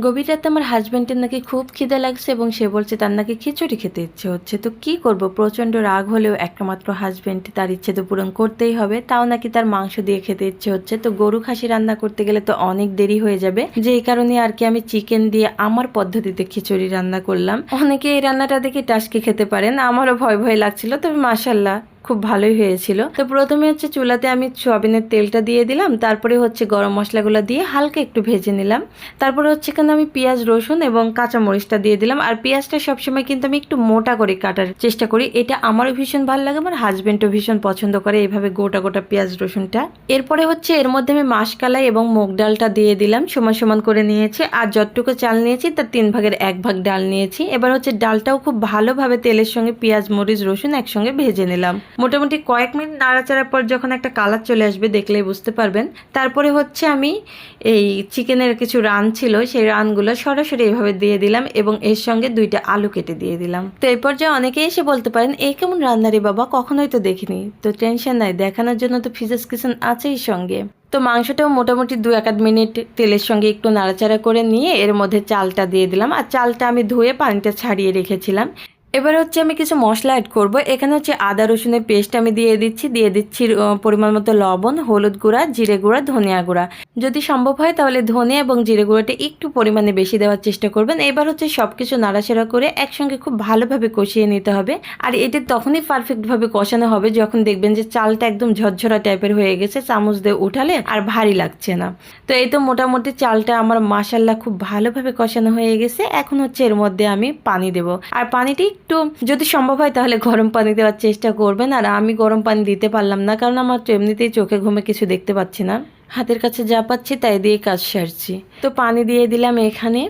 গভীর রাতে আমার হাজব্যান্ডের নাকি খুব খিদে লাগছে এবং সে বলছে তার নাকি খিচুড়ি খেতে ইচ্ছে হচ্ছে। তো কি করব, প্রচন্ড রাগ হলেও একটা মাত্র হাজব্যান্ড, তার ইচ্ছে তো পূরণ করতেই হবে। তাও নাকি তার মাংস দিয়ে খেতে ইচ্ছে হচ্ছে। তো গরু খাসি রান্না করতে গেলে তো অনেক দেরি হয়ে যাবে, যেই কারণে আর কি আমি চিকেন দিয়ে আমার পদ্ধতিতে খিচুড়ি রান্না করলাম। অনেকে এই রান্নাটা দেখে টাসকি খেতে পারেন, আমারও ভয় ভয় লাগছিল, তবে মাশাল্লাহ খুব ভালোই হয়েছিল। তো প্রথমে হচ্ছে চুলাতে আমি সয়াবিনের তেলটা দিয়ে দিলাম, তারপরে হচ্ছে গরম মশলাগুলো দিয়ে হালকা একটু ভেজে নিলাম। তারপরে হচ্ছে এখানে আমি পেঁয়াজ, রসুন এবং কাঁচামরিচটা দিয়ে দিলাম। আর পেঁয়াজটা সবসময় কিন্তু আমি একটু মোটা করে কাটার চেষ্টা করি, এটা আমারও ভীষণ ভালো লাগে, আমার হাজবেন্ডও ভীষণ পছন্দ করে এইভাবে গোটা গোটা পেঁয়াজ রসুনটা। এরপরে হচ্ছে এর মধ্যে আমি মাসকালাই এবং মুগ ডালটা দিয়ে দিলাম, সমান সমান করে নিয়েছি। আর যতটুকু চাল নিয়েছি তার 3 ভাগের 1 ভাগ ডাল নিয়েছি। এবার হচ্ছে ডালটাও খুব ভালোভাবে তেলের সঙ্গে পেঁয়াজ, মরিচ, রসুন একসঙ্গে ভেজে নিলাম। মোটামুটি কয়েক মিনিট নাড়াচাড়ার পর যখন একটা কালার চলে আসবে, দেখলেই বুঝতে পারবেন। তারপরে হচ্ছে আমি এই চিকেনের কিছু রান ছিল, সেই রানগুলো সরাসরি এভাবে দিয়ে দিলাম এবং এর সঙ্গে 2টা আলু কেটে দিয়ে দিলাম। তো এই পর্যায়ে অনেকেই এসে বলতে পারেন, এই কেমন রান্না রে বাবা, কখনোই তো দেখিনি। তো টেনশন নাই, দেখানোর জন্য তো ফিজাস কিচেন আছেই সঙ্গে। তো মাংসটাও মোটামুটি 2-1 মিনিট তেলের সঙ্গে একটু নাড়াচাড়া করে নিয়ে এর মধ্যে চালটা দিয়ে দিলাম। আর চালটা আমি ধুয়ে পানিটা ছাড়িয়ে রেখেছিলাম। এবার হচ্ছে আমি কিছু মশলা অ্যাড করব। এখানে হচ্ছে আদা রসুনের পেস্ট আমি দিয়ে দিচ্ছি পরিমাণ মতো লবণ, হলুদ গুঁড়া, জিরে গুঁড়া, ধনিয়া গুঁড়া। যদি সম্ভব হয় তাহলে ধনিয়া এবং জিরে গুঁড়াটা একটু পরিমাণে বেশি দেওয়ার চেষ্টা করবেন। এবার হচ্ছে সবকিছু নাড়াচাড়া করে একসঙ্গে খুব ভালোভাবে কষিয়ে নিতে হবে। আর এটি তখনই পারফেক্টভাবে কষানো হবে যখন দেখবেন যে চালটা একদম ঝরঝরা টাইপের হয়ে গেছে, চামচ দিয়ে উঠালে আর ভারী লাগছে না। তো এই তো মোটামুটি চালটা আমার মাশাল্লাহ খুব ভালোভাবে কষানো হয়ে গেছে। এখন হচ্ছে এর মধ্যে আমি পানি দেব। আর পানিটি একটু যদি সম্ভব হয় তাহলে গরম পানি দেওয়ার চেষ্টা করবেন। আর আমি গরম পানি দিতে পারলাম না, কারণ আমার তো এমনিতেই চোখে ঘুমে কিছু দেখতে পাচ্ছি না, হাতের কাছে যা পাচ্ছি তাই দিয়ে কাজ সারছি। তো পানি দিয়ে দিলাম এখানে।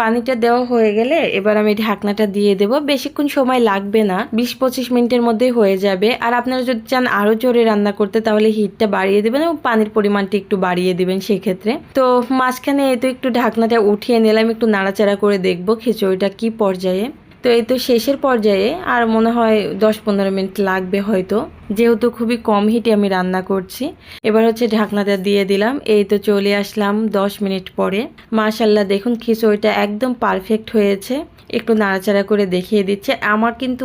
পানিটা দেওয়া হয়ে গেলে এবার আমি ঢাকনাটা দিয়ে দেব। বেশিক্ষণ সময় লাগবে না, 20-25 মিনিটের মধ্যেই হয়ে যাবে। আর আপনারা যদি চান আরও জোরে রান্না করতে তাহলে হিটটা বাড়িয়ে দেবেন এবং পানির পরিমাণটা একটু বাড়িয়ে দেবেন সেক্ষেত্রে। তো মাঝখানে এই তো একটু ঢাকনাটা উঠিয়ে নিলাম, একটু নাড়াচাড়া করে দেখবো খিচুড়িটা কি পর্যায়ে। তো এই তো শেষের পর্যায়ে, আর মনে হয় 10-15 মিনিট লাগবে হয়তো, যেহেতু খুবই কম হিটে আমি রান্না করছি। এবার হচ্ছে ঢাকনাটা দিয়ে দিলাম। এই তো চলে আসলাম 10 মিনিট পরে। মাশাল্লাহ দেখুন খিচুড়িটা একদম পারফেক্ট হয়েছে। একটু নাড়াচাড়া করে দেখিয়ে দিচ্ছে। আমার কিন্তু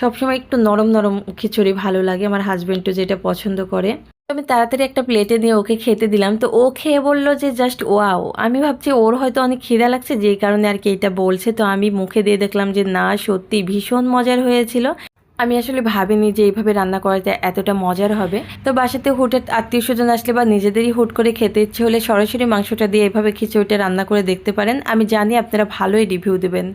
সবসময় একটু নরম নরম খিচুড়ি ভালো লাগে, আমার হাজবেন্ডও যেটা পছন্দ করে। আমি তাড়াতাড়ি একটা প্লেটে নিয়ে ওকে খেতে দিলাম। তো ও খেয়ে বললো যে জাস্ট ওয়াও। আমি ভাবছি ওর হয়তো অনেক খিদা লাগছে, যেই কারণে আর কি এটা বলছে। তো আমি মুখে দিয়ে দেখলাম যে না, সত্যি ভীষণ মজার হয়েছিল। আমি আসলে ভাবিনি যে এইভাবে রান্না করাতে এতটা মজার হবে। তো বাসাতে হুটে আত্মীয় স্বজন আসলে বা নিজেদেরই হুট করে খেতে ইচ্ছে হলে সরাসরি মাংসটা দিয়ে এভাবে খিচুড়িটা রান্না করে দেখতে পারেন। আমি জানি আপনারা ভালোই রিভিউ দেবেন।